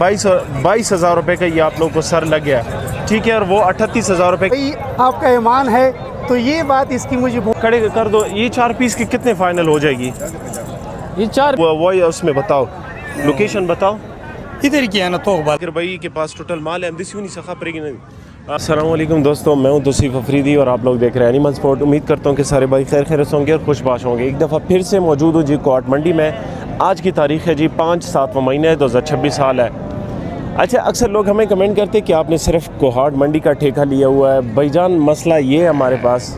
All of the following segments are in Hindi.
22,000 रुपये का ये आप लोग को सर लग गया, ठीक है। और वो 38,000 रुपये आपका ईमान है, तो ये बात इसकी मुझे खड़े कर दो। ये 4 पीस की कितने फाइनल हो जाएगी? ये 4 वो उसमें बताओ, लोकेशन बताओ। इधर की है ना तो बाकर भाई के पास टोटल माल है, नहीं सखा पड़ेगी नहीं। अस्सलाम वालेकुम दोस्तों, मैं हूं तौसीफ अफरीदी और आप लोग देख रहे हैं एनिमल स्पोर्ट। उम्मीद करता हूं कि सारे भाई खैर खैरियत होंगे और खुशबाश होंगे। एक दफ़ा फिर से मौजूद हूं जी कोहाट मंडी में। आज की तारीख़ है जी 5/7 महीने 2026 साल है। अच्छा, अक्सर लोग हमें कमेंट करते हैं कि आपने सिर्फ कोहाट मंडी का ठेका लिया हुआ है। भाईजान मसला ये है हमारे पास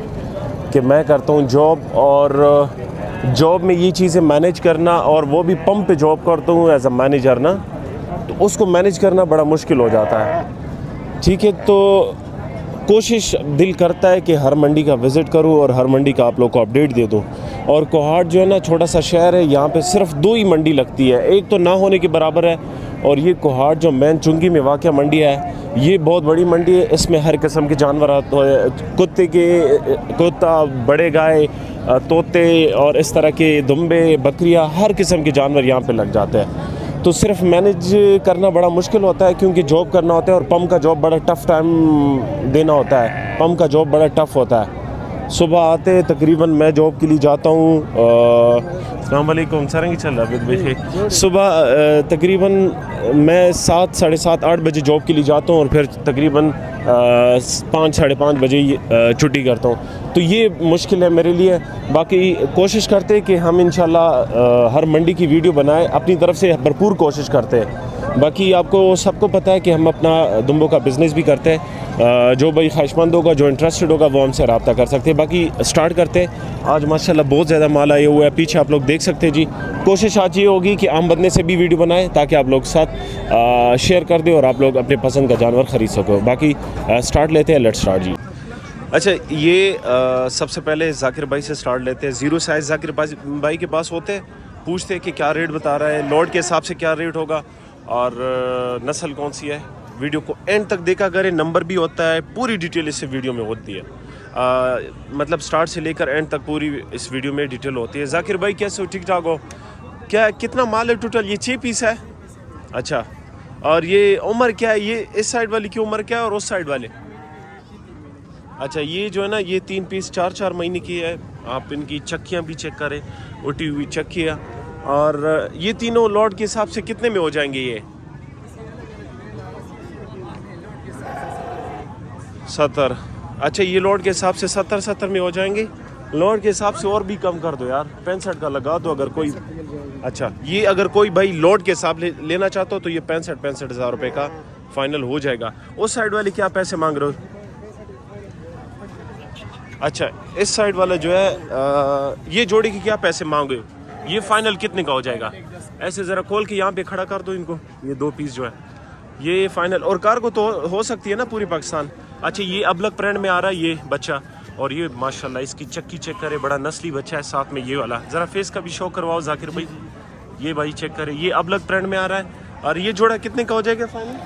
कि मैं करता हूँ जॉब, और जॉब में ये चीज़ें मैनेज करना, और वो भी पंप पे जॉब करता हूँ एज अ मैनेजर ना, तो उसको मैनेज करना बड़ा मुश्किल हो जाता है, ठीक है। तो कोशिश दिल करता है कि हर मंडी का विज़िट करूं और हर मंडी का आप लोग को अपडेट दे दूं। और कोहाट जो है ना, छोटा सा शहर है, यहाँ पे सिर्फ 2 ही मंडी लगती है, एक तो ना होने के बराबर है। और ये कोहाट जो मैन चुंगी में वाक़ मंडी है, ये बहुत बड़ी मंडी है। इसमें हर किस्म के जानवर आते हैं, कुत्ता, बड़े गाय, तोते और इस तरह के दुम्बे, बकरियाँ, हर किस्म के जानवर यहाँ पे लग जाते हैं। तो सिर्फ मैनेज करना बड़ा मुश्किल होता है, क्योंकि जॉब करना होता है और पम्प का जॉब बड़ा टफ़ टाइम देना होता है। पम्प का जॉब बड़ा टफ़ होता है। सुबह आते तकरीबन मैं जॉब के लिए जाता हूँ, अस्सलाम वालेकुम सरंगी चल रहा है। सुबह तकरीबन मैं 7, साढ़े 7, 8 बजे जॉब के लिए जाता हूँ और फिर तकरीबन 5, साढ़े 5 बजे छुट्टी करता हूँ। तो ये मुश्किल है मेरे लिए। बाकी कोशिश करते हैं कि हम इंशाल्लाह हर मंडी की वीडियो बनाएं, अपनी तरफ से भरपूर कोशिश करते हैं। बाकी आपको सबको पता है कि हम अपना दुम्बों का बिज़नेस भी करते हैं। जो भाई ख्वाहिशमंद होगा, जो इंटरेस्टेड होगा, वो हमसे रब्ता कर सकते हैं। बाकी स्टार्ट करते हैं। आज माशाल्लाह बहुत ज़्यादा माल आया हुआ है, पीछे आप लोग देख सकते हैं जी। कोशिश आज ये होगी कि आम बदने से भी वीडियो बनाएं, ताकि आप लोग साथ शेयर कर दें और आप लोग अपने पसंद का जानवर ख़रीद सको। बाकी स्टार्ट लेते हैं, लेट्स स्टार्ट जी। अच्छा, ये सबसे पहले जाकिर भाई से स्टार्ट लेते हैं। 0 साइज़ जाकिर भाई के पास होते हैं, पूछते हैं कि क्या रेट बता रहा है, लोड के हिसाब से क्या रेट होगा और नस्ल कौन सी है। वीडियो को एंड तक देखा करें, नंबर भी होता है, पूरी डिटेल इस वीडियो में होती है। मतलब स्टार्ट से लेकर एंड तक पूरी इस वीडियो में डिटेल होती है। जाकिर भाई कैसे हो? ठीक ठाक हो? क्या कितना माल है टोटल? ये 6 पीस है। अच्छा, और ये उम्र क्या है? ये इस साइड वाली की उम्र क्या है और उस साइड वाले? अच्छा, ये जो है ना, ये 3 पीस 4-4 महीने की है। आप इनकी चक्कियाँ भी चेक करें, उठी हुई चक्कियाँ। और ये तीनों लॉट के हिसाब से कितने में हो जाएंगे? ये 70। अच्छा, ये लॉट के हिसाब से 70 में हो जाएंगे। लॉट के हिसाब से और भी कम कर दो यार, 65 का लगा दो अगर कोई। अच्छा, ये अगर कोई भाई लॉट के हिसाब लेना चाहता हो तो ये 65 हज़ार रुपये का फाइनल हो जाएगा। उस साइड वाले क्या पैसे मांग रहे हो? अच्छा, इस साइड वाला जो है ये जोड़ी के क्या पैसे मांगे हो? ये फाइनल कितने का हो जाएगा? ऐसे ज़रा खोल के यहाँ पे खड़ा कर दो इनको। ये 2 पीस जो है ये फाइनल, और कार्गो तो हो सकती है ना पूरी पाकिस्तान। अच्छा, ये अबलग ब्रांड में आ रहा है ये बच्चा, और ये माशाल्लाह इसकी चक्की चेक करे, बड़ा नस्ली बच्चा है। साथ में ये वाला ज़रा फेस का भी शो करवाओ जाकिर भाई। ये भाई चेक करे, ये अबलग ब्रांड में आ रहा है। और ये जोड़ा कितने का हो जाएगा फाइनल?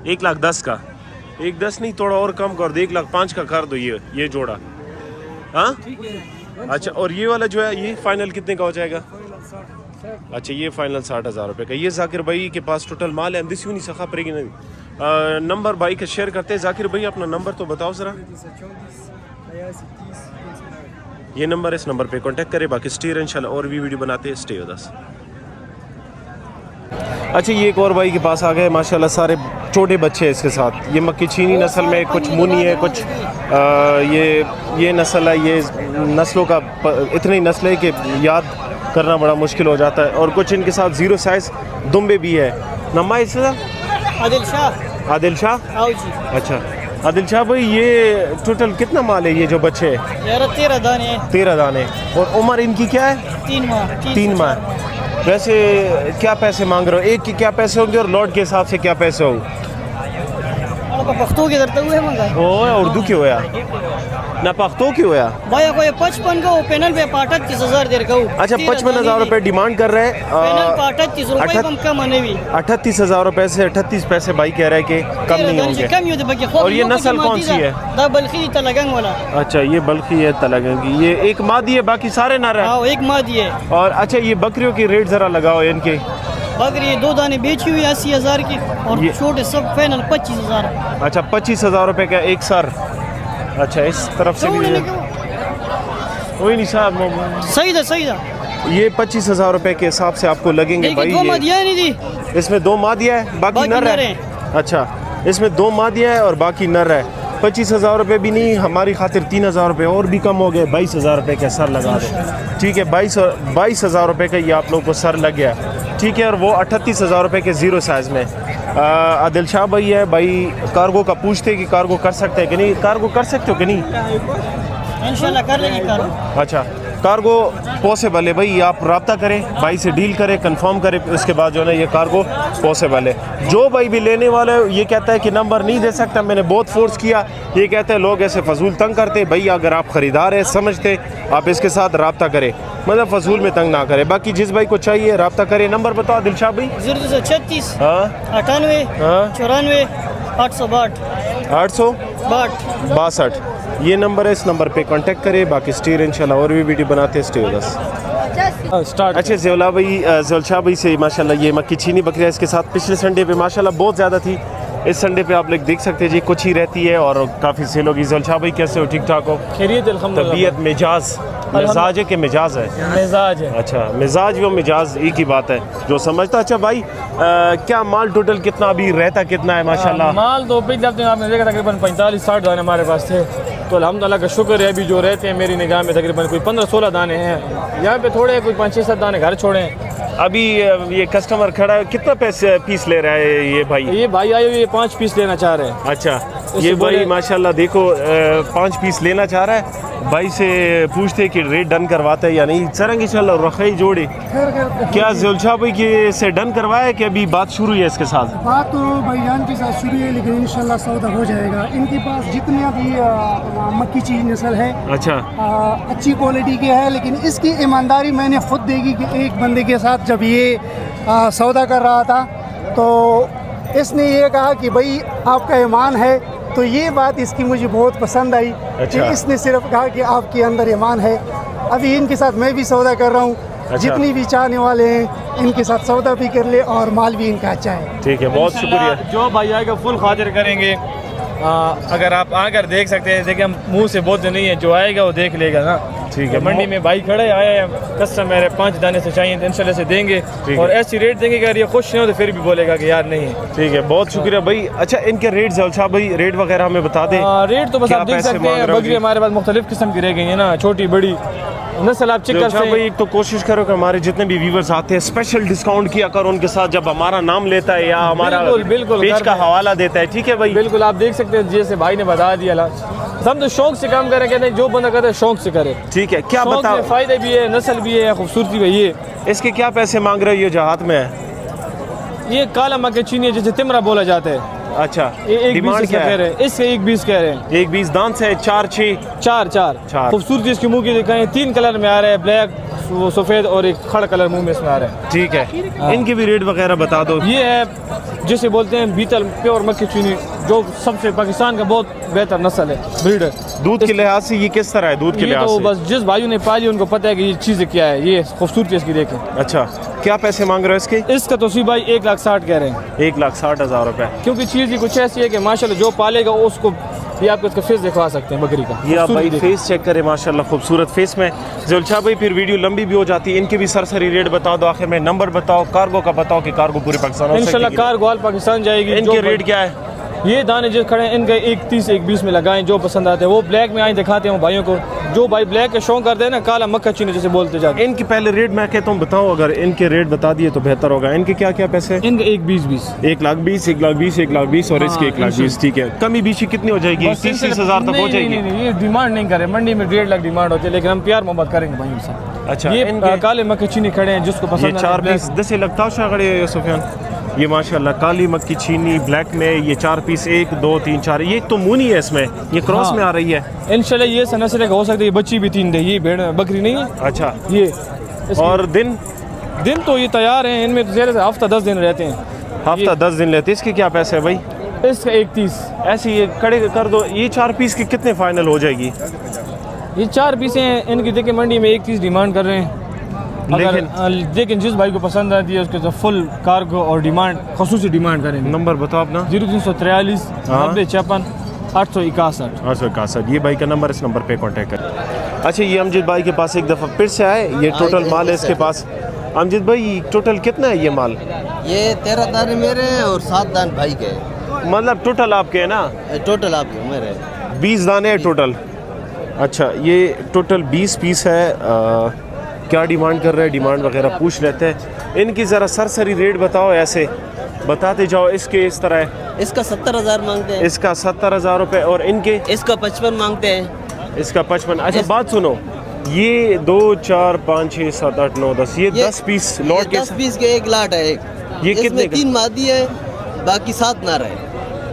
1,10,000 का। 1,10,000 नहीं, थोड़ा और कम कर दो, 1,05,000 का कर दो ये जोड़ा। हाँ, अच्छा, और ये वाला जो है ये फाइनल कितने का हो जाएगा? अच्छा, ये फाइनल 60,000 रुपये का। ये जाकिर भाई के पास टोटल माल है, दिस नहीं सखा पड़ेगी नहीं। नंबर भाई का शेयर करते हैं। जाकिर भाई अपना नंबर तो बताओ ज़रा। ये नंबर है, इस नंबर पे कांटेक्ट करें। बाकी स्टे इंशाल्लाह और भी वीडियो बनाते हैं, स्टे विद अस। अच्छा, ये एक और भाई के पास आ गए माशाल्लाह, सारे छोटे बच्चे हैं इसके साथ। ये मक्की चीनी नस्ल में, कुछ मुनी है, कुछ ये नस्ल है। ये नस्लों का इतनी नस्ल है कि याद करना बड़ा मुश्किल हो जाता है। और कुछ इनके साथ 0 साइज़ दुम्बे भी है। नम्मा इसका आदिल शाह। आदिल शाह, अच्छा आदिल शाह भाई, ये टोटल कितना माल है ये जो बच्चे हैं? यार 13 दाने। 13 दाने। और उम्र इनकी क्या है? 3 माह। 3 माह। वैसे क्या पैसे मांग रहे हो? एक के क्या पैसे होंगे और लॉट के हिसाब से क्या पैसे होंगे? पख्तो के दरते हुए मंगा ओ उर्दू क्यों होया ना पख्तो क्यों होया भाई कोई 55 का पैनल पे 38,000 देर का। अच्छा, 55,000 रुपये डिमांड कर रहे हैं। पैनल 38 रुपये कम का मने भी 38,000 रुपये से 38 पैसे भाई कह रहे हैं कि कम नहीं होंगे। और ये नस्ल कौन सी है? बल्खी तलगंग वाला। अच्छा, ये बल्खी है, तलगंगी। ये एक मादी है, बाकी सारे नर हैं। हाँ, एक मादी है। और अच्छा, ये बकरियों की रेट ज़रा लगाओ इनके। बकरी 2 दाने बेची हुई 80,000 की और ये- छोटे सब फाइनल 25,000। अच्छा 25,000 रुपये का एक सर। अच्छा इस तरफ से लीजिए। कोई नहीं साहब, सही था ये 25,000 रुपये के हिसाब से आपको लगेंगे भाई। देखिए 2 ये मदिया नहीं दी, इसमें 2 मादिया है, बाकी बाकी नर नर है। हैं। अच्छा इसमें 2 मादिया है और बाकी नर है। 25,000 रुपये भी नहीं, हमारी खातिर 3,000 रुपये और भी कम हो गए। 22,000 रुपये का सर लगा दो, ठीक है। 22,000 रुपये का ये आप लोगों को सर लग गया, ठीक है। और वो 38,000 रुपये के ज़ीरो साइज़ में। आदिल शाह भाई है भाई, कार्गो का पूछते कि कार्गो कर सकते हैं कि नहीं। कार्गो कर सकते हो कि नहीं? इंशाल्लाह कर लेंगे करो। अच्छा कार्गो पॉसिबल है भाई, आप रब्ता करें भाई से, डील करें, कंफर्म करें, उसके बाद जो है ना ये कार्गो पॉसिबल है। जो भाई भी लेने वाला है ये कहता है कि नंबर नहीं दे सकता, मैंने बहुत फोर्स किया, ये कहते हैं लोग ऐसे फजूल तंग करते। भाई अगर आप ख़रीदार हैं, समझते, आप इसके साथ रब्ता करें, मतलब फजूल में तंग ना करें। बाकी जिस भाई को चाहिए रब्ता करें। नंबर बताओ दिलशाह भाई। 0236 हाँ 98 हाँ 94 862 862 ये नंबर है, इस नंबर पे कांटेक्ट करें। बाकी स्टीर इंशाल्लाह और भी वीडियो बनाते हैं, स्टे विद अस। स्टार्ट। अच्छा ज़ेवला भाई, ज़ुलशाह भाई से माशाल्लाह ये मक्की चीनी बकरियाँ इसके साथ पिछले संडे पे माशाल्लाह बहुत ज़्यादा थी। इस संडे पे आप लोग देख सकते हैं जी कुछ ही रहती है और काफ़ी सेल होगी। ज़ुलशाह भाई कैसे हो, ठीक ठाक हो? खैरियत अल्हम्दुलिल्लाह। तबीयत मिजाज मिजाज है कि मिजाज है? मिजाज है। अच्छा मिजाज व मिजाज एक ही बात है जो समझता। अच्छा भाई क्या माल टोटल कितना अभी रहता कितना है माशाल्लाह? माल तो पिछले हफ्ते आपने देखा तकरीबन 45-60 दाने हमारे पास थे, तो अल्हम्दुलिल्लाह का शुक्र है अभी जो रहते हैं मेरी निगाह में तकरीबन कोई 15-16 दाने हैं। यहाँ पे थोड़े कोई 5-6-7 दाने घर छोड़े हैं। अभी ये कस्टमर खड़ा है, कितना पैसे पीस ले रहा है ये भाई? ये भाई आए हुए 5 पीस लेना चाह रहे हैं। अच्छा इससे ये भाई बोले- माशाल्लाह देखो 5 पीस लेना चाह रहा है। भाई से पूछते कि रेट डन करवाता है या नहीं। सरंग इंशाल्लाह रखई जोड़े क्या ज़ुलशाह भाई के से डन करवाया कि अभी बात शुरू है इसके साथ? बात तो भाईजान के साथ शुरू है, लेकिन इंशाल्लाह सौदा हो जाएगा। इनके पास जितनी भी मक्की चीज नस्ल है अच्छा अच्छी क्वालिटी के है, लेकिन इसकी ईमानदारी मैंने खुद देखी कि एक बंदे के साथ जब ये सौदा कर रहा था तो इसने ये कहा कि भाई आपका ईमान है, तो ये बात इसकी मुझे बहुत पसंद आई अच्छा। कि इसने सिर्फ कहा कि आपके अंदर ईमान है। अभी इनके साथ मैं भी सौदा कर रहा हूँ। अच्छा। जितनी भी चाहने वाले हैं इनके साथ सौदा भी कर ले और माल भी इनका अच्छा है। ठीक है, बहुत शुक्रिया। जो भाई आएगा फुल खातिर करेंगे। अगर आप आकर देख सकते हैं, देखिए हम मुंह से बोलते नहीं है, जो आएगा वो देख लेगा ना। ठीक है। मंडी में भाई खड़े आए हैं, कस्टमर है 5 दाने से चाहिए तो इंशाल्लाह से देंगे। ठीक और है। ऐसी रेट देंगे कि अगर ये खुश नहीं हो तो फिर भी बोलेगा कि यार नहीं है। ठीक है, बहुत शुक्रिया भाई। अच्छा इनके रेट ज़ुलशाह भाई रेट वगैरह हमें बता दें। रेट तो बस क्या आप देख पैसे सकते मांग हैं, रहे हो बकरी जी? हमारे पास मुख्तलिफ किस्म की रह गई है ना, छोटी बड़ी नस्ल आप चेक कर ज़ुलशाह सकते भाई हैं। एक तो कोशिश करो कि हमारे जितने भी व्यूवर्स आते हैं स्पेशल डिस्काउंट किया करो उनके साथ, जब हमारा नाम लेता है या हमारा बिल्कुल पेज कर का दें। हवाला देता है। ठीक है भाई। बिल्कुल आप देख सकते हैं, जैसे भाई ने बता दिया ला, हम तो शौक से काम करें, कहते हैं जो बंदा करता है शौक से करे। ठीक है, क्या शौक बताओ में फायदे भी है, नस्ल भी है, खूबसूरती भी है। इसके क्या पैसे मांग रहे हो ये जो हाथ में है? ये काला मक्के चीनी है, जैसे तिमरा बोला जाता है। अच्छा ये 1.20 डिमांड क्या कह है? रहे हैं, इसके 1.20 कह रहे हैं। 1.20 दांत से 4-6 चार खूबसूरती इसके मुंह की दिखाएं, 3 कलर में आ रहा है, ब्लैक, सफ़ेद और एक खड़ कलर मुंह में इसमें आ रहा है। ठीक है। इनके भी रेट वगैरह बता दो। ये है जिसे बोलते हैं बीतल प्योर मक्की चीनी, जो सबसे पाकिस्तान का बहुत बेहतर नस्ल है, ब्रीडर। दूध के लिहाज से ये किस तरह है? दूध के ये लिहाज तो से बस जिस भाइयों ने पाली उनको पता है कि ये चीज़ें क्या है, ये खूबसूरती इसकी देखें। अच्छा क्या पैसे मांग रहे हो इसके? इसका तो सी भाई 1,60,000 कह रहे हैं, 1,60,000 रुपए। क्योंकि चीज़ ही कुछ ऐसी है कि माशाल्लाह जो पालेगा उसको, ये आपको इसका फेस दिखवा सकते हैं बकरी का। ये आप भाई खूबसूरती देखें। फेस चेक करें, माशाल्लाह खूबसूरत फेस में। ज़ुलशाह भाई फिर वीडियो लंबी भी हो जाती है, इनके भी सरसरी रेट बता दो आखिर में। नंबर बताओ, कार्गो का बताओ कि कार्गो पूरे पाकिस्तान हो सकती इंशाल्लाह है। कार ग्वाल पाकिस्तान जाएगी। इनके जो रेट क्या है? ये दाने जो खड़े हैं इनके 1.30 1.20 में लगाएं, जो पसंद आते हैं वो ब्लैक में आए दिखाते हैं भाइयों को। जो भाई ब्लैक के शौक करते हैं ना, काला मक्का चीनी जैसे बोलते जाते हैं। इनके पहले रेट मैं कहता हूँ बताओ, अगर इनके रेट बता दिए तो बेहतर होगा। इनके क्या क्या पैसे? इनके 1.20 1,20,000, 1,20,000, 1,20,000 और इसके 1,20,000। ठीक है, कमी बीची कितनी हो जाएगी? 30-30,000 तक हो जाएगी। नहीं, ये डिमांड नहीं करे, मंडी में 1.5 लाख डिमांड होती है, लेकिन हम प्यार मोहब्बत करेंगे भाई से। अच्छा ये इनके काले मक्के चीनी खड़े हैं, जिसको ये पसंद 4 है पीस 10 लगता है सुफियान। ये माशाल्लाह काली मक्की चीनी ब्लैक में ये 4 पीस 1 2 3 4। ये एक तो मुनी है इसमें, ये क्रॉस हाँ। में आ रही है। इंशाल्लाह ये नस्ल का हो सकता है, ये बच्ची भी 3 दे, ये भेड़ बकरी नहीं है अच्छा ये। और दिन दिन तो ये तैयार हैं, इनमें तो ज़्यादा से हफ्ता 10 दिन रहते हैं। हफ्ता 10 दिन लेते हैं। इसके क्या पैसे है भाई? इसका 1.30। ऐसे ये खड़े कर दो। ये 4 पीस की कितने फाइनल हो जाएगी? ये 4 पीसें हैं, इनकी देखिए मंडी में 1.30 डिमांड कर रहे हैं। लेकिन जिस भाई को पसंद आती है उसके साथ फुल कार्गो और डिमांड खसूसी डिमांड करेंगे। नंबर बताओ अपना। 0343 9056 861। 861, ये भाई का नंबर, इस नंबर पे कांटेक्ट करें। अच्छा, ये अमजद भाई के पास एक दफ़ा फिर से आए, ये टोटल माल है इसके पास। अमजद भाई टोटल कितना है ये माल? ये 13 दाने मेरे हैं और 7 दाने भाई के हैं। मतलब टोटल आपके है ना? टोटल आपके मेरे 20 दाने हैं टोटल। अच्छा, ये टोटल 20 पीस है। क्या डिमांड कर रहे हैं, डिमांड वगैरह पूछ लेते हैं। इनकी ज़रा सरसरी रेट बताओ, ऐसे बताते जाओ। इसके इस तरह है, इसका 70,000 मांगते हैं। इसका 70,000 रुपये, और इनके इसका 55 मांगते हैं। इसका 55। अच्छा बात सुनो, ये 2 4 5 6 7 8 9 10, ये 10 पीस लौट के 10 पीस के एक लाट है। ये कितने का? 3 मादी है, बाकी 7 नर है।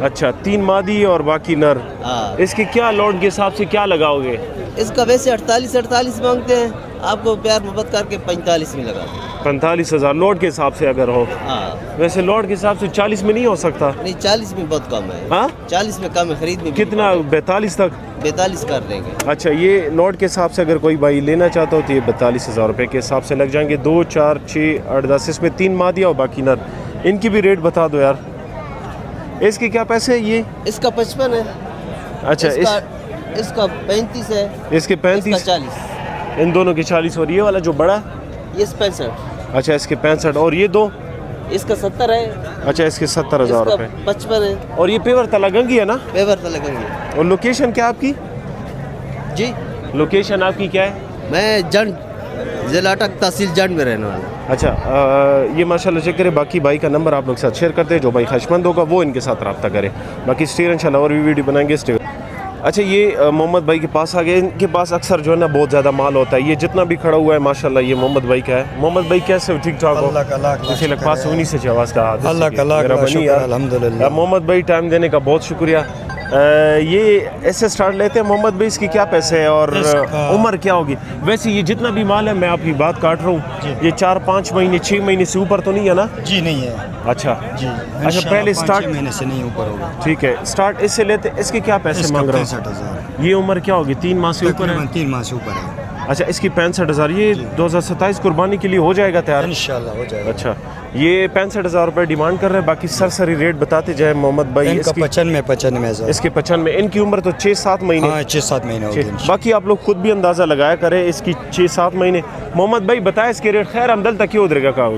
अच्छा, 3 मादी और बाकी नर। हाँ। इसके क्या लौट के हिसाब से क्या लगाओगे? इसका वैसे 48 मांगते हैं, आपको प्यार मोहब्बत करके 45 में लगा। 45,000 लौट के हिसाब से अगर हो। हाँ। वैसे लौट के हिसाब से 40 में नहीं हो सकता? नहीं, 40 में बहुत कम है। हाँ? 40 में कम है, खरीद में कितना? 42 तक? 42 कर देंगे। अच्छा, ये लौट के हिसाब से अगर कोई भाई लेना चाहता हो तो ये 42,000 रुपये के हिसाब से लग जाएंगे। 2 4 6 8 10, इसमें 3 मादिया और बाकी नर। इनकी भी रेट बता दो यार। इसके क्या पैसे है ये? इसका 55 है। अच्छा, इसका 35 है। इसके 35, इसका 40। इन दोनों के 40, और ये वाला जो बड़ा? ये 65। अच्छा, इसके 65, और ये दो? इसका 70 है। अच्छा, इसके 70,000 रुपये। 55 है। और ये पेवर तलागंगी है ना? पेवर तो लगेंगे। और लोकेशन क्या आपकी? जी, लोकेशन आपकी क्या है? मैं जंड जिला अटक तहसील जंड में रहने वाला हूँ। अच्छा, ये माशाल्लाह चेक करें। बाकी भाई का नंबर आप लोग के साथ शेयर करते हैं, जो भाई ख्वाहिशमंद होगा वो इनके साथ रब्ता करे। बाकी स्टेयर इंशाल्लाह और भी वीडियो बनाएंगे स्टेयर। अच्छा, ये मोहम्मद भाई के पास आ गए। इनके पास अक्सर जो है ना बहुत ज़्यादा माल होता है। ये जितना भी खड़ा हुआ है माशाल्लाह ये मोहम्मद भाई का है। मोहम्मद भाई कैसे हो? ठीक ठाक हो? इसी लग पास उन्हीं से आवाज़ का हाथ। मोहम्मद भाई टाइम देने का बहुत शुक्रिया। ये ऐसे स्टार्ट लेते हैं मोहम्मद भाई, इसकी क्या पैसे है और उम्र क्या होगी? वैसे ये जितना भी माल है, मैं आपकी बात काट रहा हूँ, ये 4 5 महीने 6 महीने से ऊपर तो नहीं है ना? जी नहीं है। अच्छा जी, अच्छा, पहले स्टार्ट महीने से नहीं ऊपर होगा। ठीक है, स्टार्ट इससे लेते। इसके क्या पैसे मांग रहे हैं? 65,000। ये उम्र क्या होगी? 3 माह से ऊपर है? 3 माह से ऊपर है। अच्छा, इसकी 65,000। ये 2027 कुर्बानी के लिए हो जाएगा तैयार? इंशाल्लाह हो जाएगा। अच्छा, ये 65,000 रुपये डिमांड कर रहे हैं। बाकी सरसरी रेट बताते जाए मोहम्मद भाई। इनका 95,000। इसके 95। इनकी उम्र तो 6-7 महीने। हाँ, 6-7 महीने हो गए। बाकी आप लोग खुद भी अंदाज़ा लगाया करें इसकी 6-7 महीने। मोहम्मद भाई बताए इसके रेट। खैर हमदल तक क्यों उधरेगा का?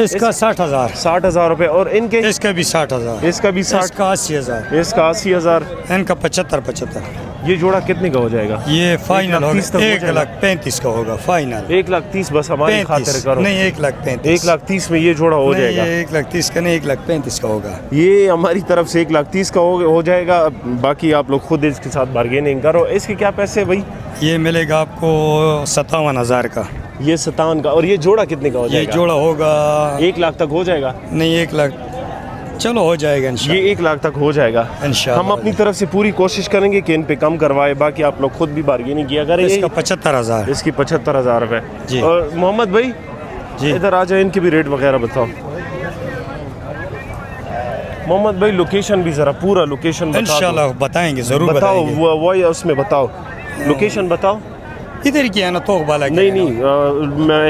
इसका 60,000। 60,000 रुपये। और इनके? इसका भी 60,000। इसका भी 60। इसका 80,000। इसका 80,000। इनका 75,000। ये जोड़ा कितने का हो जाएगा? ये फाइनल होगा 1,30,000 का होगा फाइनल। 1,30,000 बस हमारी खातिर करो। नहीं, 1,35,000। 1,30,000 में ये जोड़ा हो जाएगा। 1,30,000 का नहीं, 1,35,000 का होगा। ये हमारी तरफ से 1,30,000 का हो जाएगा। बाकी आप लोग खुद इसके साथ बार्गेनिंग करो। इसके क्या पैसे भाई? ये मिलेगा आपको 57,000 का। ये 57 का। और ये जोड़ा कितने का हो जाएगा? ये जोड़ा होगा 1 लाख तक हो जाएगा? नहीं, 1 लाख चलो हो जाएगा इंशाल्लाह। ये 1 लाख तक हो जाएगा इंशाल्लाह। हम अपनी तरफ से पूरी कोशिश करेंगे कि इन पे कम करवाए। बाकी आप लोग खुद भी बार्गेनिंग किया करें। इसका 75,000। इसकी 75,000 रुपये जी। और मोहम्मद भाई जी, इधर आ जाए, इनके भी रेट वगैरह बताओ। मोहम्मद भाई लोकेशन भी ज़रा पूरा लोकेशन इंशाल्लाह बताएंगे, ज़रूर बताओ। बताएंगे। वो उसमें बताओ, लोकेशन बताओ। इधर की है ना, तो वाला नहीं,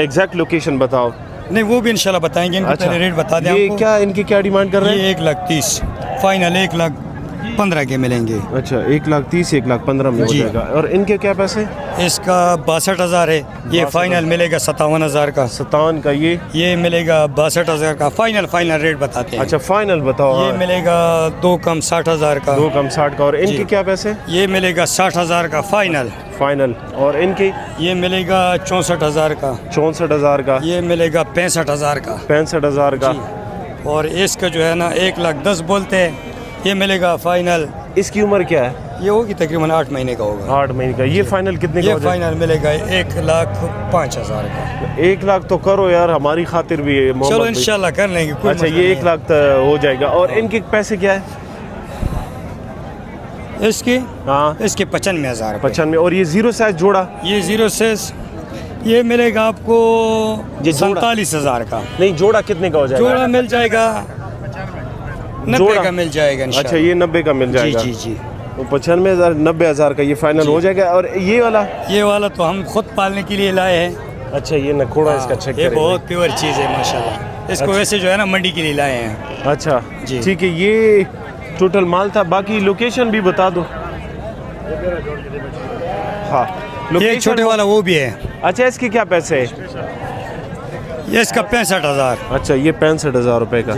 एग्जैक्ट लोकेशन बताओ। नहीं, वो भी इंशाल्लाह बताएंगे। इनको पहले रेट बता दें ये आपको। क्या इनकी क्या डिमांड कर रहे हैं? ये 1,30,000 फाइनल, 1,15,000 के मिलेंगे। अच्छा, 1,30,000 1,15,000 में हो जी। जाएगा। और इनके क्या पैसे? इसका 62,000 है। ये फाइनल मिलेगा 57,000 का। 57 का। ये मिलेगा 62,000 का। फाइनल रेट बताते हैं। अच्छा, फाइनल बताओ। ये मिलेगा 2 कम 60,000 का। 2 कम 60 का। और इनके जी। क्या पैसे? ये मिलेगा 60,000 का फाइनल। और इनके? ये मिलेगा 64,000 का। 64,000 का। ये मिलेगा 65,000 का। 65,000 का। और इसका जो है ना 1,10,000 बोलते हैं। ये मिलेगा फाइनल। इसकी उम्र क्या है? ये होगी तकरीबन 8 महीने का होगा। 8 महीने का। ये फाइनल कितने का ये हो जाएगा? फाइनल मिलेगा 1,05,000 का। 1 लाख तो करो यार, हमारी खातिर भी है मोहम्मद चलो भाई। इंशाल्लाह कर लेंगे। कोई अच्छा, मसला ये नहीं 1 लाख हो जाएगा। और इनके पैसे क्या है? इसके हाँ, इसके 95,000 95। और ये 0 साइज जोड़ा? ये 0 साइज ये मिलेगा आपको ये जोड़ा? 47,000 का। नहीं, जोड़ा कितने का हो जाएगा? जोड़ा मिल जाएगा 90 का मिल जाएगा इंशाल्लाह। अच्छा, ये 90 का मिल जाएगा। जी जी जी। तो 95,000 90,000 का ये फाइनल हो जाएगा। और ये वाला? ये वाला तो हम खुद पालने के लिए लाए हैं। अच्छा ये नखोड़ा इसका चेक ये करें। बहुत प्योर चीज़ है माशाल्लाह। इसको वैसे जो है ना मंडी के लिए लाए हैं। अच्छा जी। ठीक है, ये टोटल माल था। बाकी लोकेशन भी बता दो। हाँ ये लोकेशन छोटे वाला वो भी है, अच्छा इसके क्या पैसे है? ये इसका 65,000। अच्छा ये 65,000 रुपए का।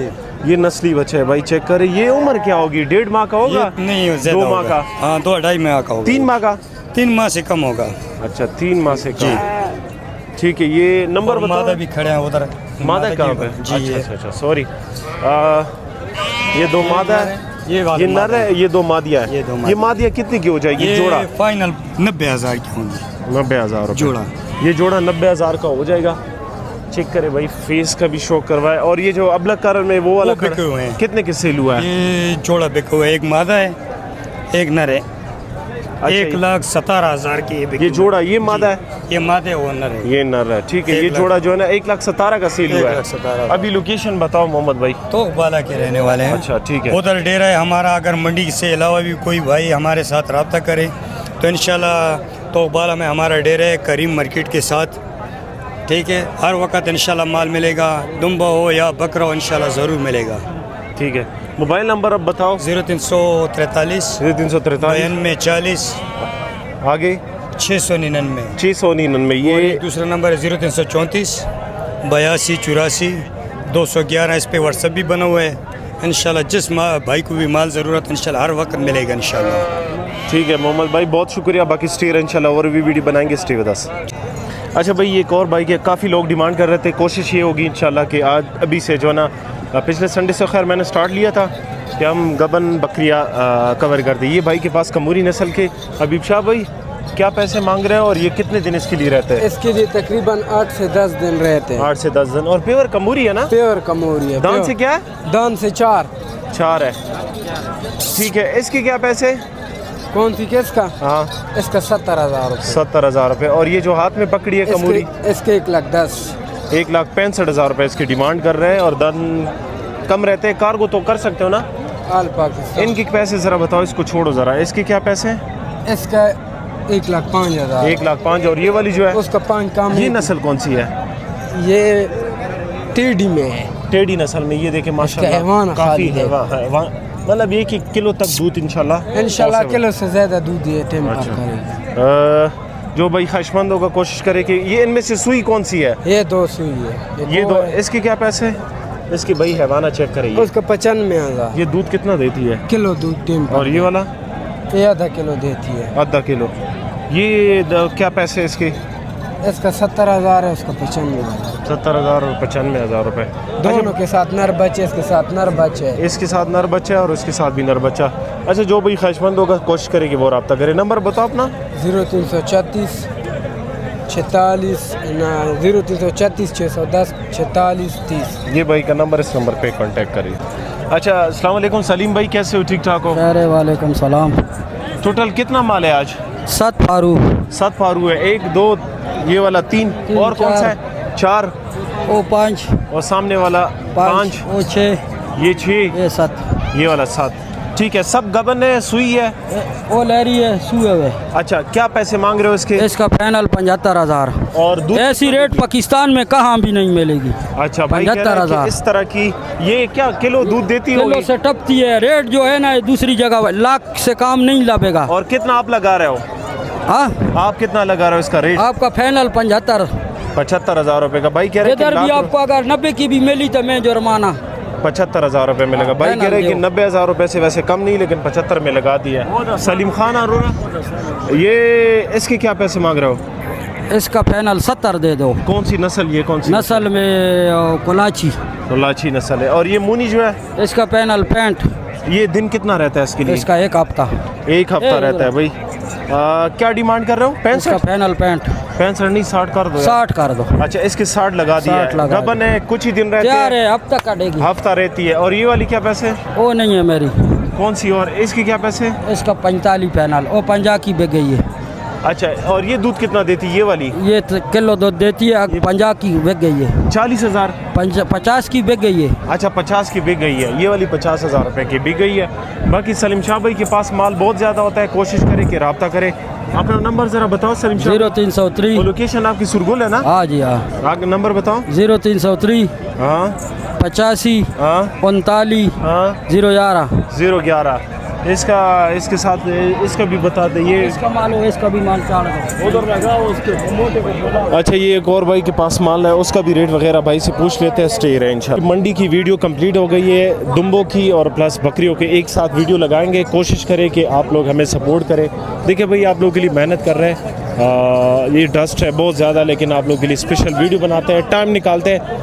ये नस्ली बच्चा है भाई, चेक करें। ये उम्र क्या होगी? 1.5 माह का होगा? ये नहीं ज्यादा 2 माह होगा। का? हाँ 2-2.5 माह का होगा। 3 माह का? 3 माह से कम होगा। अच्छा 3 माह से कम। ठीक है, ये नंबर और बताओ। मादा भी खड़े हैं उधर। मादा कहाँ पे? जी अच्छा ये अच्छा अच्छा सॉरी। ये 2 मादा है, ये ये नर है, ये 2 मादिया है। ये 2 मादिया। ये मादिया कितने की हो जाएगी ये जोड़ा? फाइनल 90,000 की होंगी 90,000 रुपये जोड़ा। ये जोड़ा 90,000 का हो जाएगा। चेक करे भाई, फेस का भी शो करवाए। और ये जो अबलग कलर में वो वाला वो बिके हुए हैं। कितने के सेल हुआ है? ये जोड़ा बिका हुआ है, एक मादा है एक नर है। अच्छा, 1,17,000 की ये बिकी ये हुई जोड़ा ये मादा है, है। ये मादे वो नर है। ये नर है। ठीक है, ये 1,00,000 जोड़ा जो है ना 1,17,000 का सेल हुआ है। 1,17,000। अभी लोकेशन बताओ मोहम्मद भाई। तो बाला के रहने वाले हैं। अच्छा ठीक है। उधर डेरा है हमारा। अगर मंडी से अलावा भी कोई भाई हमारे साथ रब्ता करे तो इंशाल्लाह तो बाला में हमारा डेरा है करीम मार्केट के साथ। ठीक है, हर वक्त इंशाल्लाह माल मिलेगा, दुम्बा हो या बकरा हो इंशाल्लाह ज़रूर मिलेगा। ठीक है, मोबाइल नंबर अब बताओ। 0343 343 92 आगे 699। 699। और ये एक दूसरा नंबर है 0334 82 84 211। इस पे व्हाट्सअप भी बना हुआ है। इंशाल्लाह जिस भाई को भी माल ज़रूरत इंशाल्लाह हर वक्त मिलेगा इंशाल्लाह। ठीक है मोहम्मद भाई, बहुत शुक्रिया। बाकी स्टे इंशाल्लाह और भी वीडियो बनाएंगे, स्टे विद अस। अच्छा भाई, एक और बाइक है, काफ़ी लोग डिमांड कर रहे थे। कोशिश ये होगी इंशाल्लाह कि आज अभी से जो है ना, पिछले संडे से खैर मैंने स्टार्ट लिया था कि हम गबन बकरियाँ कवर कर दी। ये भाई के पास कमूरी नस्ल के हबीब शाह भाई क्या पैसे मांग रहे हैं और ये कितने दिन इसके लिए रहते हैं? इसके लिए तकरीबन 8 से 10 दिन रहते हैं। 8 से 10 दिन। और प्योर कमूरी है ना? प्योर कमोरी है। दान प्योर। से क्या है? दान से 4। 4 है। ठीक है, इसके क्या पैसे? कौन सी किसका? हाँ इसका 70,000 रुपये। 70,000 रुपये। और ये जो हाथ में पकड़ी है कमूरी? इसके 1,10,000। 1,65,000 रुपये इसकी डिमांड कर रहे हैं। और दान कम रहते हैं, कार्गो तो कर सकते हो ना? आल पाकिस्तान। इनके पैसे ज़रा बताओ, इसको छोड़ो ज़रा। इसके क्या पैसे हैं? इसका 1,05,000। 1,05,000। और ये वाली जो है उसका 5 काम। ये नस्ल कौन सी है? ये टेडी में है। टेडी नस्ल में। ये देखे माशाल्लाह हैवान काफ़ी खाली है। हैवान, मतलब 1 किलो तक दूध इंशाल्लाह इंशाल्लाह किलो से ज़्यादा दूध ये टाइम पर अच्छा। करेगी। जो भाई ख्वाहिशमंद होगा कोशिश करे कि ये इनमें से सुई कौन सी है? ये 2 सुई है। ये दो। है। इसके क्या पैसे? इसकी भाई हैवाना चेक करिए। उसका 95,000 ये दूध कितना देती है? किलो दूध टाइम पर। और ये वाला? ये आधा किलो देती है। आधा किलो। ये क्या पैसे इसके? इसका 70,000 है, उसका 95,000। 70,000 और 95,000 रुपये। दोनों के साथ नर बच्चे, इसके साथ नर बच्चे है। इसके साथ नर बच्चा है और इसके साथ भी नर बच्चा। अच्छा, जो भी ख्वाहिशमंद होगा कोशिश करे कि वो रब्ता करे। नंबर बताओ अपना। 0334 46 0334 610 46 30। ये भाई का नंबर, इस नंबर पे कांटेक्ट करिए। अच्छा, अस्सलाम वालेकुम सलीम भाई, कैसे हो? ठीक ठाक हो? अरे वालेकुम सलाम। टोटल कितना माल है आज? 7 फारू। 7 फारू है। 1 2 ये वाला 3 और कौन सा है? 4 ओ 5 और सामने वाला 5 ओ 6 ये 6 ये 7 ये वाला 7। ठीक है, सब गबन है, सुई है? ओ लहरी है, सुए हुए। अच्छा, क्या पैसे मांग रहे हो इसके? इसका फाइनल 75,000। और दूध ऐसी रेट पाकिस्तान में कहाँ भी नहीं मिलेगी। अच्छा भाई, कह रहा है कि 75,000। इस तरह की ये क्या किलो दूध देती किलो होगी? से टपती है। रेट जो है ना दूसरी जगह लाख से काम नहीं लगेगा। और कितना आप लगा रहे हो? हाँ, आप कितना लगा रहे हो इसका रेट? आपका फाइनल 75। 75,000 रुपये का। भाई कह रहे हैं इधर भी आपको अगर 90 की भी मिली तो मैं जुर्माना 75,000 रुपये में लगा। भाई कह रहे हैं कि 90,000 रुपये से वैसे कम नहीं, लेकिन 75 में लगा दिया। सलीम खान अरोड़ा, ये इसके क्या पैसे मांग रहे हो? इसका फाइनल 70 दे दो। कौन सी नस्ल? ये कौन सी नस्ल में कोलाची। लाची नस्ल है। और ये मुनी जो है इसका फाइनल 65। ये दिन कितना रहता है इसके लिए? इसका 1 हफ्ता। 1 हफ्ता रहता है भाई। क्या डिमांड कर रहे हो? इसका 65? फाइनल 65। 65 नहीं, 60 कर दो यार। 60 कर दो। अच्छा, इसके 60 लगा दिया 60 है। लगा गबन है, कुछ ही दिन रहते तैयार हैं, है, हफ्ता काटेगी। हफ्ता रहती है। और ये वाली क्या पैसे? वो नहीं है मेरी। कौन सी? और इसके क्या पैसे? इसका 45 फाइनल। वो 50 की बिक गई है। अच्छा, और ये दूध कितना देती है ये वाली? ये किलो दूध देती है। 50 की बिक गई है। 40,000। 50 की बिक गई है। अच्छा, 50 की बिक गई है। ये वाली 50,000 रुपये की बिक गई है। बाकी सलीम शाह भाई के पास माल बहुत ज़्यादा होता है, कोशिश करें कि रब्ता करें। अपना नंबर ज़रा बताओ सलीम शाह। 0303। वो लोकेशन आपकी सुरगुल है ना? हाँ जी हाँ। आगे नंबर बताओ। 0303 हाँ 85 हाँ 39 हाँ 011। 011। इसका इसके साथ इसका भी बता दे। ये इसका माल हो, इसका भी माल चाल उधर लगा उसके मोटे को। अच्छा, ये एक और भाई के पास माल है, उसका भी रेट वगैरह भाई से पूछ लेते हैं। स्टे रहे इंशाल्लाह। मंडी की वीडियो कंप्लीट हो गई है, दुम्बों की और प्लस बकरियों के एक साथ वीडियो लगाएंगे। कोशिश करें कि आप लोग हमें सपोर्ट करें। देखिए भाई, आप लोगों के लिए मेहनत कर रहे हैं। ये डस्ट है बहुत ज़्यादा, लेकिन आप लोगों के लिए स्पेशल वीडियो बनाते हैं, टाइम निकालते हैं।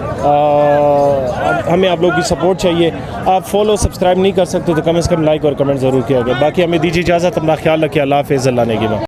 हमें आप लोगों की सपोर्ट चाहिए। आप फॉलो सब्सक्राइब नहीं कर सकते तो कम से कम लाइक और कमेंट ज़रूर किया गया। बाकी हमें दीजिए इजाज़त, अपना ख्याल रखिए। अल्लाह हाफ़िज़। अल्लाह ने